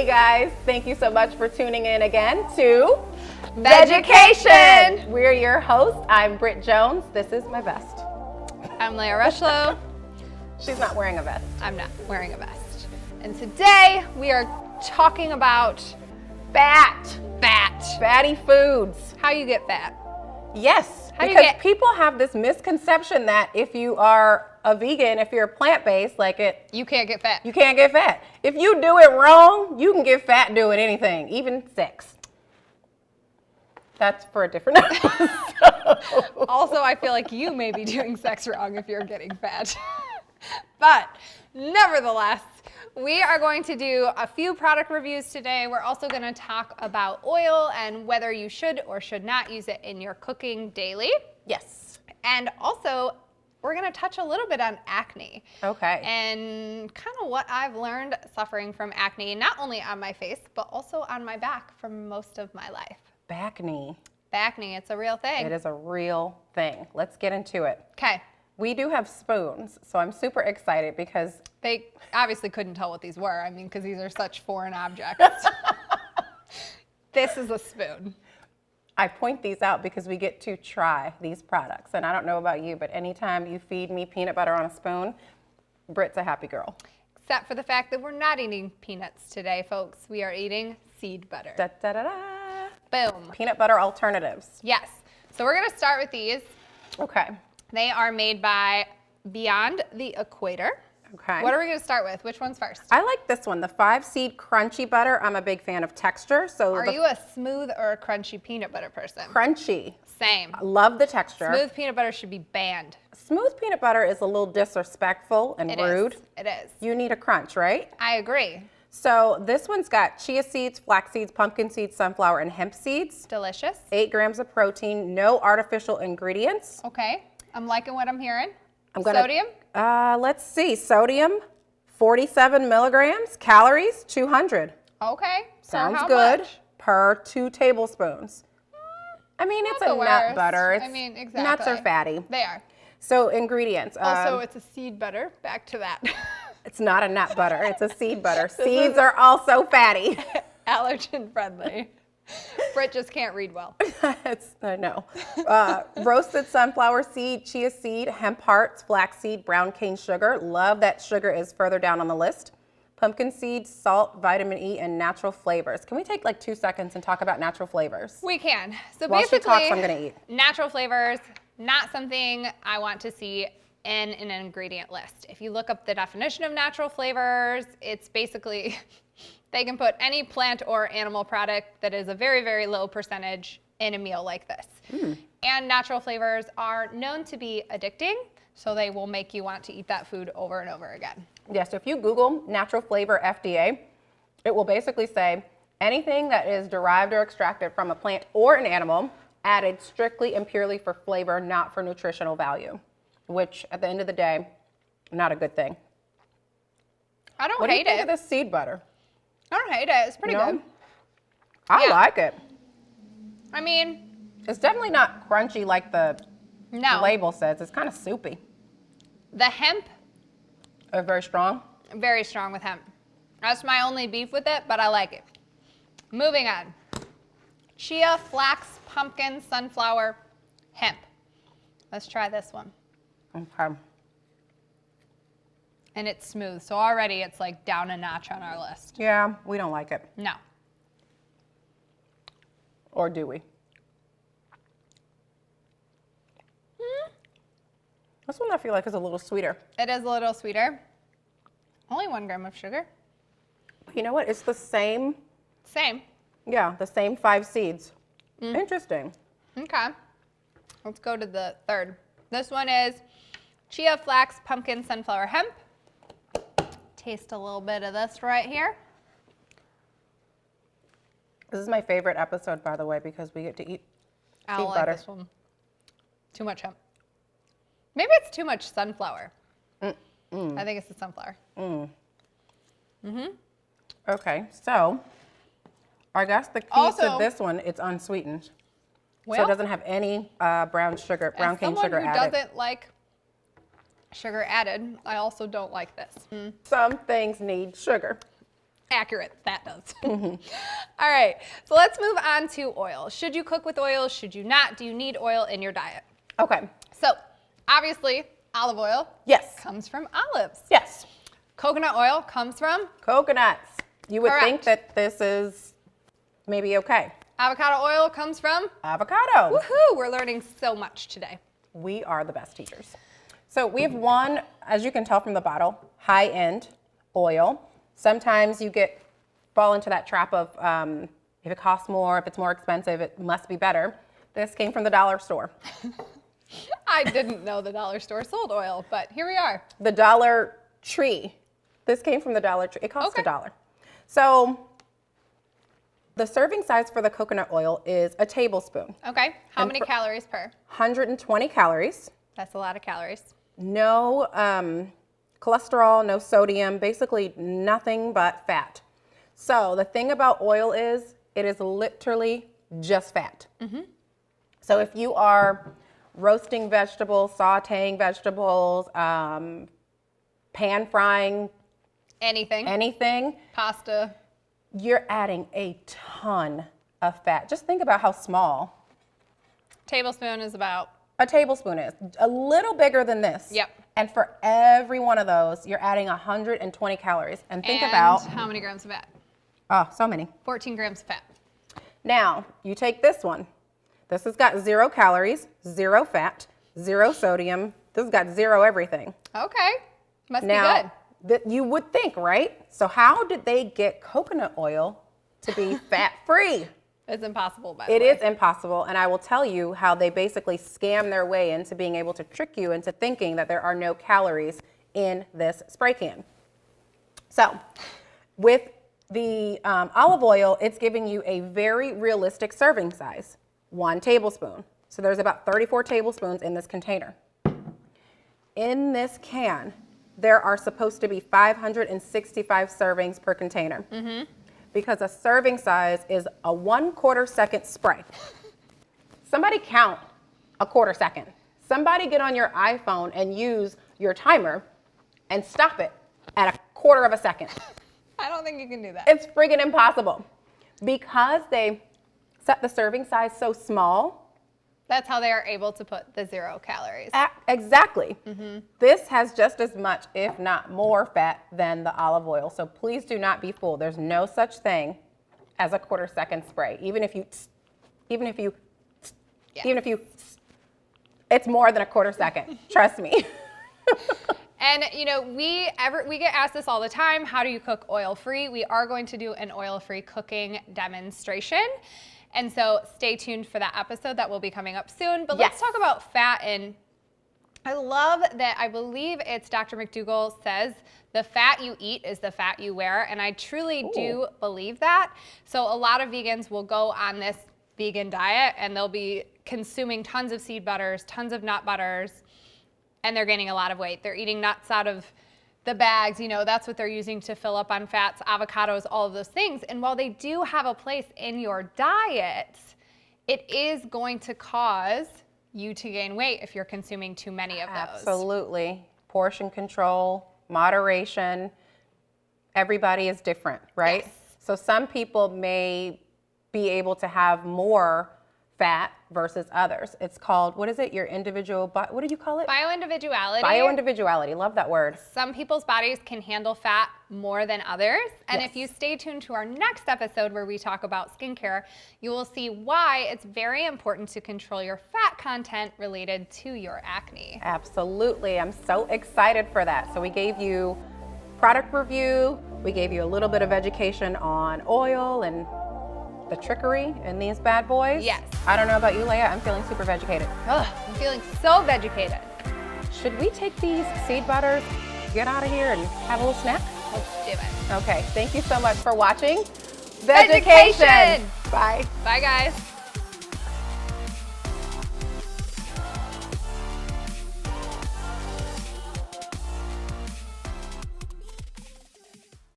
Hey guys, thank you so much for tuning in again to Vedgecation. We're your hosts. I'm Britt Jones. This is my vest. I'm Leah Rushlow. She's not wearing a vest. I'm not wearing a vest. And today we are talking about Fat. Fatty foods. How you get fat. Yes, How do you because get- people have this misconception that if you are a vegan, if you're plant-based, You can't get fat. you can't get fat. If you do it wrong, you can get fat doing anything, even sex. That's for a different episode. Also, I feel like you may be doing sex wrong if you're getting fat. But nevertheless, we are going to do a few product reviews today. We're also going to talk about oil and whether you should or should not use it in your cooking daily. Yes. And also, we're going to touch a little bit on acne. Okay. And kind of what I've learned suffering from acne, not only on my face, but also on my back for most of my life. Acne. Acne, it's a real thing. It is a real thing. Let's get into it. Okay. We do have spoons, so I'm super excited because They obviously couldn't tell what these were. I mean, because these are such foreign objects. This is a spoon. I point these out because we get to try these products. And I don't know about you, but anytime you feed me peanut butter on a spoon, Britt's a happy girl. Except for the fact that we're not eating peanuts today, folks. We are eating seed butter. Da, da, da, da. Boom. Peanut butter alternatives. Yes. So we're going to start with these. Okay. They are made by Beyond the Equator. Okay. What are we going to start with? Which one's first? I like this one, the 5-seed crunchy butter. I'm a big fan of texture. So Are the you a smooth or a crunchy peanut butter person? crunchy. Same. I love the texture. Smooth peanut butter should be banned. Smooth peanut butter is a little disrespectful and It rude. is. It is. You need a crunch, right? I agree. So this one's got chia seeds, flax seeds, pumpkin seeds, sunflower, and hemp seeds. Delicious. 8 grams of protein, no artificial ingredients. Okay. I'm liking what I'm hearing. gonna- Sodium? Let's see, sodium, 47 milligrams, calories, 200. Okay. For Sounds how good. much? Per 2 tablespoons. I mean, it's Not a the nut worst. butter. I It's, mean, Nuts exactly. are fatty. They are. So ingredients. Also, it's a seed butter. Back to that. It's not a nut butter. It's a seed butter. Seeds are also fatty. Allergen friendly. Britt just can't read well. I know. Roasted sunflower seed, chia seed, hemp hearts, flax seed, brown cane sugar. Love that sugar is further down on the list. Pumpkin seeds, salt, vitamin E, and natural flavors. Can we take like 2 seconds and talk about natural flavors? We can. So While she basically, talks, I'm gonna eat. natural flavors, not something I want to see in an ingredient list. If you look up the definition of natural flavors, it's basically they can put any plant or animal product that is a very, very low percentage in a meal like this. And natural flavors are known to be addicting, so they will make you want to eat that food over and over again. Yes, if you Google natural flavor FDA, it will basically say anything that is derived or extracted from a plant or an animal added strictly and purely for flavor, not for nutritional value, which at the end of the day, not a good thing. I don't What do you hate think it. of this seed butter? I don't hate it. It's pretty No? good. I Yeah. like it. I mean, It's definitely not crunchy like the no. label says. It's kind of soupy. The hemp, Very strong. very strong with hemp. That's my only beef with it, but I like it. Moving on. Chia, flax, pumpkin, sunflower, hemp. Let's try this one. Okay. And it's smooth, so already it's like down a notch on our list. Yeah, we don't like it. No. Or do we? This one I feel like is a little sweeter. It is a little sweeter. Only 1 gram of sugar. You know what? It's the same. Same. Yeah, the same 5 seeds. Interesting. Okay. Let's go to the third. This one is chia, flax, pumpkin, sunflower, hemp. Taste a little bit of this right here. This is my favorite episode, by the way, because we get to eat I seed don't like butter. this one. Too much hemp. Maybe it's too much sunflower. I think it's the sunflower. Okay, so I guess the key to Also- this one, it's unsweetened. So Well, it doesn't have any brown cane sugar as someone who added. doesn't like sugar added, I also don't like this. Some things need sugar. accurate. That does. All right, so let's move on to oil. Should you cook with oil? Should you not? Do you need oil in your diet? Okay. So obviously olive oil Yes. comes from olives. Yes. Coconut oil comes from Coconuts. You would Correct. think that this is maybe okay. avocado oil comes from Avocado. woohoo, we're learning so much today. We are the best teachers. So we have one, as you can tell from the bottle, high-end oil. Sometimes you fall into that trap of if it costs more, if it's more expensive, it must be better. This came from the dollar store. I didn't know the dollar store sold oil, but here we are. The Dollar Tree. This came from the Dollar Tree. It costs Okay. $1. So the serving size for the coconut oil is a tablespoon. Okay, how And many for- calories per? 120 calories. That's a lot of calories. No cholesterol, no sodium, basically nothing but fat. So the thing about oil is it is literally just fat. So if you are roasting vegetables, sauteing vegetables, pan frying anything, Pasta. you're adding a ton of fat. Just think about how small Tablespoon is about, a tablespoon is. A little bigger than this. Yep. And for every one of those, you're adding 120 calories. And think and about, how many grams of fat? oh, so many. 14 grams of fat. Now, you take this one. This has got 0 calories, 0 fat, 0 sodium. This has got 0 everything. Okay, must be Now, good. that you would think, right? So how did they get coconut oil to be fat-free? It's impossible, by the It way. is impossible, and I will tell you how they basically scam their way into being able to trick you into thinking that there are no calories in this spray can. So, with the olive oil, it's giving you a very realistic serving size, 1 tablespoon. So there's about 34 tablespoons in this container. In this can, there are supposed to be 565 servings per container. Because a serving size is a 1/4 second spray. Somebody count a 1/4 second. Somebody get on your iPhone and use your timer and stop it at a 1/4 second. I don't think you can do that. It's friggin' impossible. Because they set the serving size so small, That's how they are able to put the 0 calories. exactly. This has just as much, if not more, fat than the olive oil. So please do not be fooled. There's no such thing as a 1/4 second spray. Even if you, it's more than a 1/4 second. Trust me. And you know, we get asked this all the time, how do you cook oil-free? We are going to do an oil-free cooking demonstration. And so stay tuned for that episode that will be coming up soon. But let's Yes. talk about fat. And I love that, I believe it's Dr. McDougall says, the fat you eat is the fat you wear. And I truly do believe that. So a lot of vegans will go on this vegan diet and they'll be consuming tons of seed butters, tons of nut butters, and they're gaining a lot of weight. They're eating nuts out of the bags, you know, that's what they're using to fill up on fats, avocados, all of those things. And while they do have a place in your diet, it is going to cause you to gain weight if you're consuming too many of those. Absolutely. Portion control, moderation. Everybody is different, right? Yes. So some people may be able to have more fat versus others. It's called, what is it? Your individual, what did you call it? Bioindividuality. Bioindividuality. Love that word. Some people's bodies can handle fat more than others. And Yes. if you stay tuned to our next episode where we talk about skincare, you will see why it's very important to control your fat content related to your acne. Absolutely. I'm so excited for that. So we gave you product review. We gave you a little bit of education on oil and the trickery in these bad boys. Yes. I don't know about you, Leia. I'm feeling super vegecated. Ugh, I'm feeling so vegecated. Should we take these seed butters, get out of here, and have a little snack? Let's do it. Okay. Thank you so much for watching Vedgecation. Bye. Bye, guys.